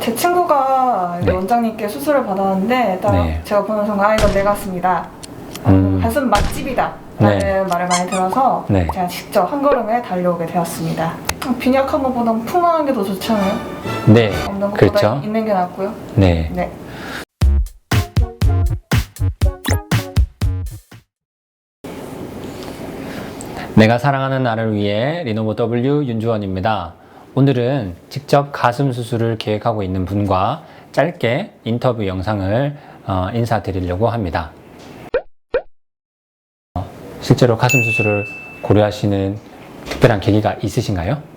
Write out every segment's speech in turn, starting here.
제 친구가 네. 원장님께 수술을 받았는데 딱 네. 제가 보는 순간 아 이건 내 가슴이다. 가슴 맛집이다. 라는 네. 말을 많이 들어서 네. 제가 직접 한 걸음에 달려오게 되었습니다. 빈약한 것보다 풍만한 게 더 좋잖아요. 네, 없는 것보다 그렇죠. 있는 게 낫고요. 네. 네. 내가 사랑하는 나를 위해 리노버 W 윤주원입니다. 오늘은 직접 가슴 수술을 계획하고 있는 분과 짧게 인터뷰 영상을 인사드리려고 합니다. 실제로 가슴 수술을 고려하시는 특별한 계기가 있으신가요?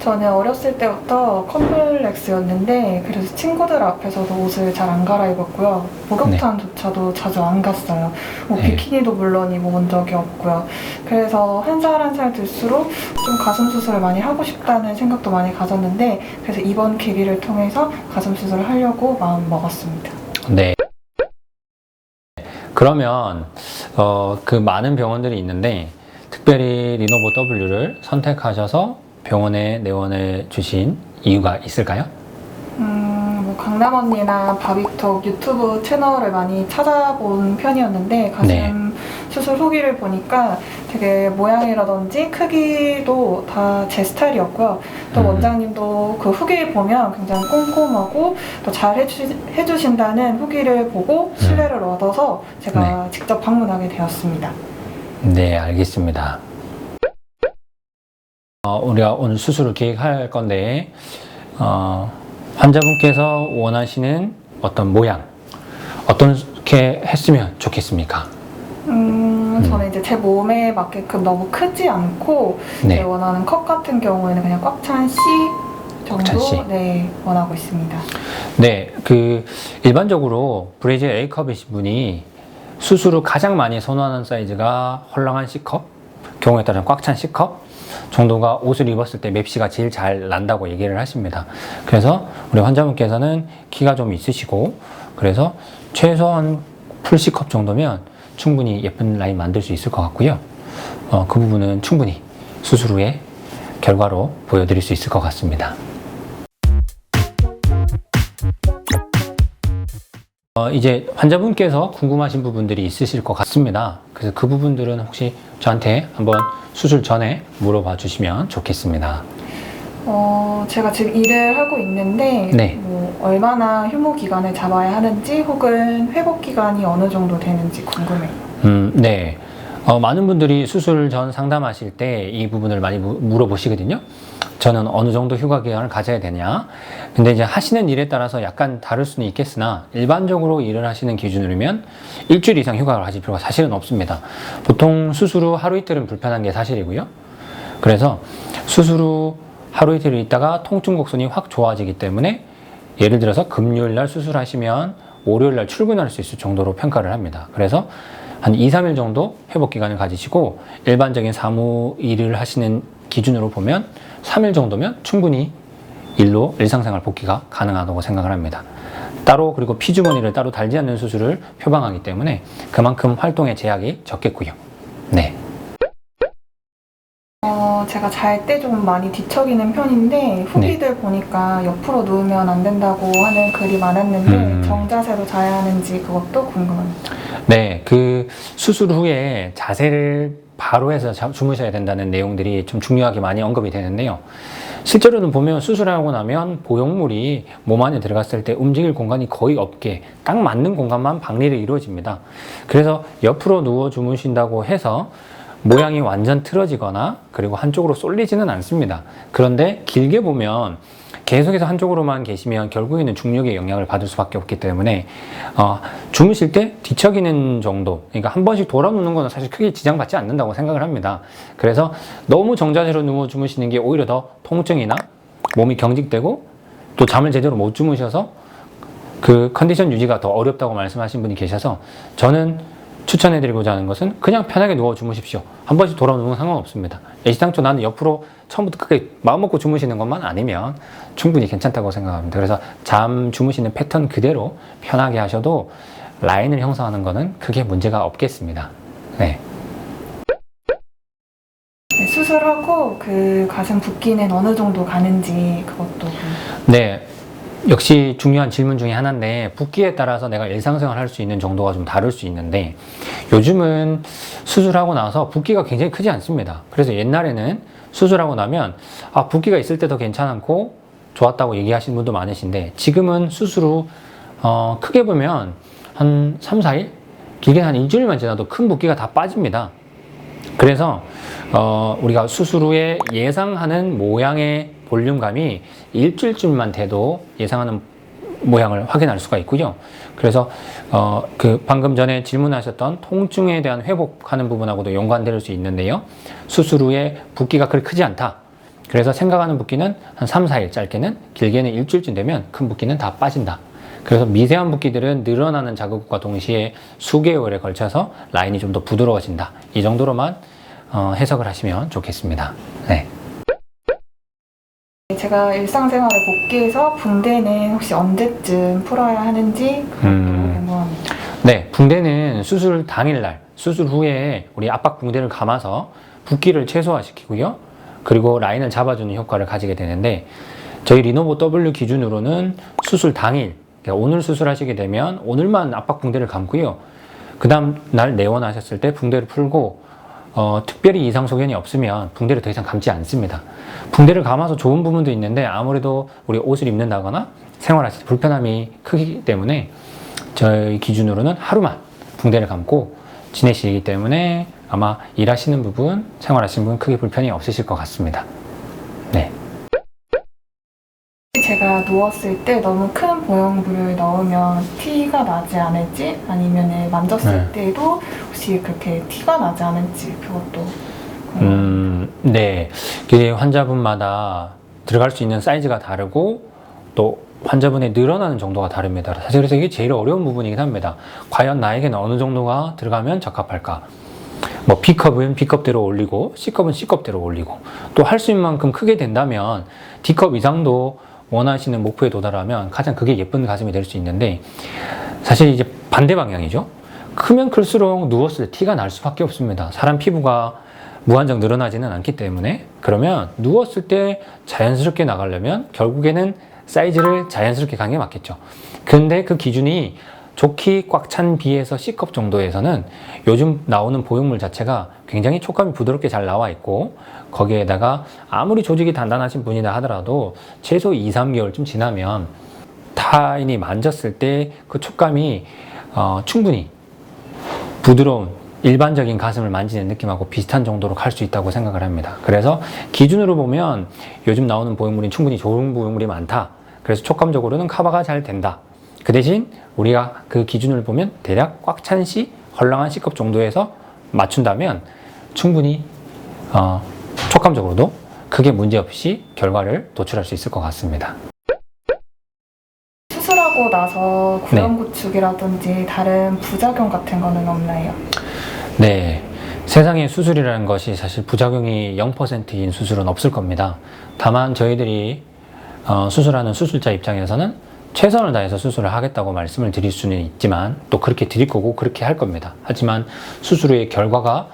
저는 어렸을 때부터 컴플렉스였는데 그래서 친구들 앞에서도 옷을 잘 안 갈아입었고요. 목욕탕조차도 자주 안 갔어요. 네. 비키니도 물론 입어본 적이 없고요. 그래서 한 살 한 살 들수록 좀 가슴 수술을 많이 하고 싶다는 생각도 많이 가졌는데 그래서 이번 계기를 통해서 가슴 수술을 하려고 마음 먹었습니다. 네. 그러면 그 많은 병원들이 있는데 특별히 리노버 W를 선택하셔서 병원에 내원해 주신 이유가 있을까요? 뭐 강남 언니나 바비톡 유튜브 채널을 많이 찾아본 편이었는데 가슴 네. 수술 후기를 보니까 되게 모양이라든지 크기도 다 제 스타일이었고요. 또 원장님도 그 후기를 보면 굉장히 꼼꼼하고 또 잘 해주신다는 후기를 보고 신뢰를 얻어서 제가 직접 방문하게 되었습니다. 네, 알겠습니다. 우리가 오늘 수술을 계획할 건데 환자분께서 원하시는 어떤 모양 어떻게 했으면 좋겠습니까? 저는 이제 제 몸에 맞게끔 너무 크지 않고 네. 제 원하는 컵 같은 경우에는 그냥 꽉 찬 C 정도 꽉찬 C. 네, 원하고 있습니다. 네, 일반적으로 브래질 A컵이신 분이 수술 후 가장 많이 선호하는 사이즈가 헐렁한 C컵, 경우에 따라서 꽉 찬 C컵 정도가 옷을 입었을 때 맵시가 제일 잘 난다고 얘기를 하십니다. 그래서 우리 환자분께서는 키가 좀 있으시고 그래서 최소한 풀 C컵 정도면 충분히 예쁜 라인 만들 수 있을 것 같고요. 그 부분은 충분히 수술 후에 결과로 보여드릴 수 있을 것 같습니다. 이제 환자분께서 궁금하신 부분들이 있으실 것 같습니다. 그래서 그 부분들은 혹시 저한테 한번 수술 전에 물어봐 주시면 좋겠습니다. 제가 지금 일을 하고 있는데 네. 뭐 얼마나 휴무 기간을 잡아야 하는지 혹은 회복 기간이 어느 정도 되는지 궁금해요. 네. 많은 분들이 수술 전 상담하실 때 이 부분을 많이 물어보시거든요. 저는 어느 정도 휴가 기간을 가져야 되냐. 근데 이제 하시는 일에 따라서 약간 다를 수는 있겠으나 일반적으로 일을 하시는 기준으로면 일주일 이상 휴가를 하실 필요가 사실은 없습니다. 보통 수술 후 하루 이틀은 불편한 게 사실이고요. 그래서 수술 후 하루 이틀 있다가 통증 곡선이 확 좋아지기 때문에 예를 들어서 금요일 날 수술하시면 월요일 날 출근할 수 있을 정도로 평가를 합니다. 그래서 한 2, 3일 정도 회복 기간을 가지시고 일반적인 사무 일을 하시는 기준으로 보면 3일 정도면 충분히 일상생활 복귀가 가능하다고 생각을 합니다. 따로 그리고 피주머니를 따로 달지 않는 수술을 표방하기 때문에 그만큼 활동에 제약이 적겠고요. 네. 제가 잘 때 좀 많이 뒤척이는 편인데 후기들 보니까 옆으로 누우면 안 된다고 하는 글이 많았는데 정자세로 자야 하는지 그것도 궁금합니다. 네, 수술 후에 자세를 바로 해서 주무셔야 된다는 내용들이 좀 중요하게 많이 언급이 되는데요. 실제로는 보면 수술하고 나면 보형물이 몸 안에 들어갔을 때 움직일 공간이 거의 없게 딱 맞는 공간만 박리를 이루어집니다. 그래서 옆으로 누워 주무신다고 해서 모양이 완전 틀어지거나 그리고 한쪽으로 쏠리지는 않습니다. 그런데 길게 보면 계속해서 한쪽으로만 계시면 결국에는 중력의 영향을 받을 수밖에 없기 때문에 주무실 때 뒤척이는 정도, 그러니까 한 번씩 돌아 누는 거는 사실 크게 지장받지 않는다고 생각을 합니다. 그래서 너무 정자세로 누워 주무시는 게 오히려 더 통증이나 몸이 경직되고 또 잠을 제대로 못 주무셔서 그 컨디션 유지가 더 어렵다고 말씀하신 분이 계셔서 저는 추천해드리고자 하는 것은 그냥 편하게 누워 주무십시오. 한 번씩 돌아 누우면 상관없습니다. 애시당초 나는 옆으로 처음부터 크게 마음 먹고 주무시는 것만 아니면 충분히 괜찮다고 생각합니다. 그래서 잠 주무시는 패턴 그대로 편하게 하셔도 라인을 형성하는 것은 크게 문제가 없겠습니다. 네. 수술하고 그 가슴 붓기는 어느 정도 가는지 그것도 네. 역시 중요한 질문 중에 하나인데 붓기에 따라서 내가 일상생활 할 수 있는 정도가 좀 다를 수 있는데 요즘은 수술하고 나서 붓기가 굉장히 크지 않습니다. 그래서 옛날에는 수술하고 나면 붓기가 있을 때도 괜찮았고 좋았다고 얘기하시는 분도 많으신데 지금은 수술 후 크게 보면 한 3, 4일? 길게 한 일주일만 지나도 큰 붓기가 다 빠집니다. 그래서 우리가 수술 후에 예상하는 모양의 볼륨감이 일주일쯤만 돼도 예상하는 모양을 확인할 수가 있고요. 그래서 그 방금 전에 질문하셨던 통증에 대한 회복하는 부분하고도 연관될 수 있는데요. 수술 후에 붓기가 그렇게 크지 않다. 그래서 생각하는 붓기는 한 3, 4일, 짧게는 길게는 일주일쯤 되면 큰 붓기는 다 빠진다. 그래서 미세한 붓기들은 늘어나는 자극과 동시에 수개월에 걸쳐서 라인이 좀 더 부드러워진다. 이 정도로만 해석을 하시면 좋겠습니다. 네. 제가 일상생활에 복귀해서 붕대는 혹시 언제쯤 풀어야 하는지 궁금합니다. 네, 붕대는 수술 당일날, 수술 후에 우리 압박 붕대를 감아서 붓기를 최소화시키고요. 그리고 라인을 잡아주는 효과를 가지게 되는데 저희 리노보 W 기준으로는 수술 당일, 그러니까 오늘 수술하시게 되면 오늘만 압박 붕대를 감고요. 그 다음 날 내원하셨을 때 붕대를 풀고 특별히 이상 소견이 없으면 붕대를 더 이상 감지 않습니다. 붕대를 감아서 좋은 부분도 있는데 아무래도 우리 옷을 입는다거나 생활하실 때 불편함이 크기 때문에 저희 기준으로는 하루만 붕대를 감고 지내시기 때문에 아마 일하시는 부분, 생활하시는 부분 크게 불편이 없으실 것 같습니다. 네. 제가 누웠을 때 너무 큰 보형물을 넣으면 티가 나지 않을지 아니면 만졌을 때도 혹시 그렇게 티가 나지 않을지 그것도 네. 이게 환자분마다 들어갈 수 있는 사이즈가 다르고 또 환자분의 늘어나는 정도가 다릅니다. 사실 그래서 이게 제일 어려운 부분이긴 합니다. 과연 나에게는 어느 정도가 들어가면 적합할까? 뭐 B컵은 B컵대로 올리고 C컵은 C컵대로 올리고 또 할 수 있는 만큼 크게 된다면 D컵 이상도 원하시는 목표에 도달하면 가장 그게 예쁜 가슴이 될 수 있는데 사실 이제 반대 방향이죠. 크면 클수록 누웠을 때 티가 날 수밖에 없습니다. 사람 피부가 무한정 늘어나지는 않기 때문에 그러면 누웠을 때 자연스럽게 나가려면 결국에는 사이즈를 자연스럽게 가는 게 맞겠죠. 근데 그 기준이 좋기 꽉 찬 B에서 C컵 정도에서는 요즘 나오는 보형물 자체가 굉장히 촉감이 부드럽게 잘 나와 있고 거기에다가 아무리 조직이 단단하신 분이다 하더라도 최소 2, 3개월쯤 지나면 타인이 만졌을 때 그 촉감이 충분히 부드러운 일반적인 가슴을 만지는 느낌하고 비슷한 정도로 갈 수 있다고 생각을 합니다. 그래서 기준으로 보면 요즘 나오는 보형물이 충분히 좋은 보형물이 많다. 그래서 촉감적으로는 커버가 잘 된다. 그 대신 우리가 그 기준을 보면 대략 꽉 찬 C, 헐렁한 C컵 정도에서 맞춘다면 충분히 촉감적으로도 크게 문제없이 결과를 도출할 수 있을 것 같습니다. 수술하고 나서 구연구축이라든지 다른 부작용 같은 거는 없나요? 네. 세상에 수술이라는 것이 사실 부작용이 0%인 수술은 없을 겁니다. 다만 저희들이 수술하는 수술자 입장에서는 최선을 다해서 수술을 하겠다고 말씀을 드릴 수는 있지만 또 그렇게 드릴 거고 그렇게 할 겁니다. 하지만 수술 후의 결과가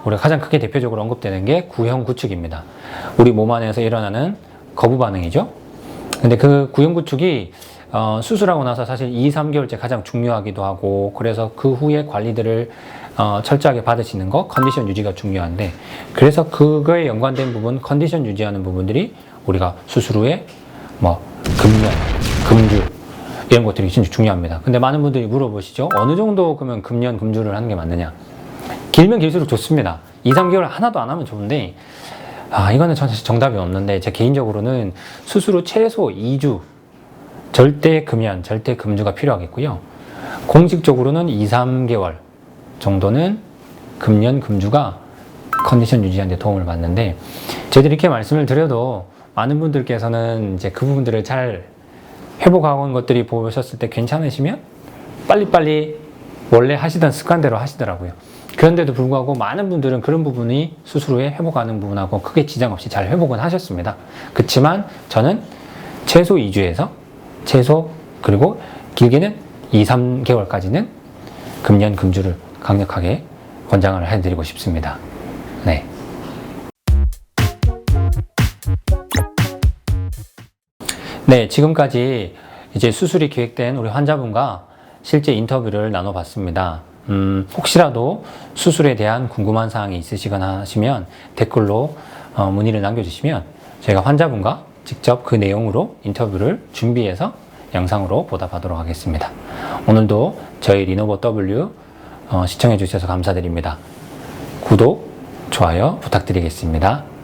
우리가 가장 크게 대표적으로 언급되는 게 구형구축입니다. 우리 몸 안에서 일어나는 거부 반응이죠. 근데 그 구형구축이 수술하고 나서 사실 2, 3개월째 가장 중요하기도 하고 그래서 그 후에 관리들을 철저하게 받으시는 거 컨디션 유지가 중요한데 그래서 그거에 연관된 부분 컨디션 유지하는 부분들이 우리가 수술 후에 뭐 금년, 금주 이런 것들이 진짜 중요합니다. 근데 많은 분들이 물어보시죠. 어느 정도 그러면 금년, 금주를 하는 게 맞느냐? 길면 길수록 좋습니다. 2, 3개월 하나도 안 하면 좋은데 이거는 전 사실 정답이 없는데 제 개인적으로는 수술 후 최소 2주 절대 금연, 절대 금주가 필요하겠고요. 공식적으로는 2, 3개월 정도는 금연, 금주가 컨디션 유지하는 데 도움을 받는데 저희들이 이렇게 말씀을 드려도 많은 분들께서는 이제 그 부분들을 잘 회복하고 온 것들이 보셨을 때 괜찮으시면 빨리빨리 원래 하시던 습관대로 하시더라고요. 그런데도 불구하고 많은 분들은 그런 부분이 수술 후에 회복하는 부분하고 크게 지장 없이 잘 회복은 하셨습니다. 그렇지만 저는 최소 2주에서 그리고 길게는 2, 3개월까지는 금연, 금주를 강력하게 권장을 해드리고 싶습니다. 네. 네, 지금까지 이제 수술이 계획된 우리 환자분과 실제 인터뷰를 나눠봤습니다. 혹시라도 수술에 대한 궁금한 사항이 있으시거나 하시면 댓글로 문의를 남겨주시면 저희가 환자분과 직접 그 내용으로 인터뷰를 준비해서 영상으로 보답하도록 하겠습니다. 오늘도 저희 리노버 W 시청해 주셔서 감사드립니다. 구독, 좋아요 부탁드리겠습니다.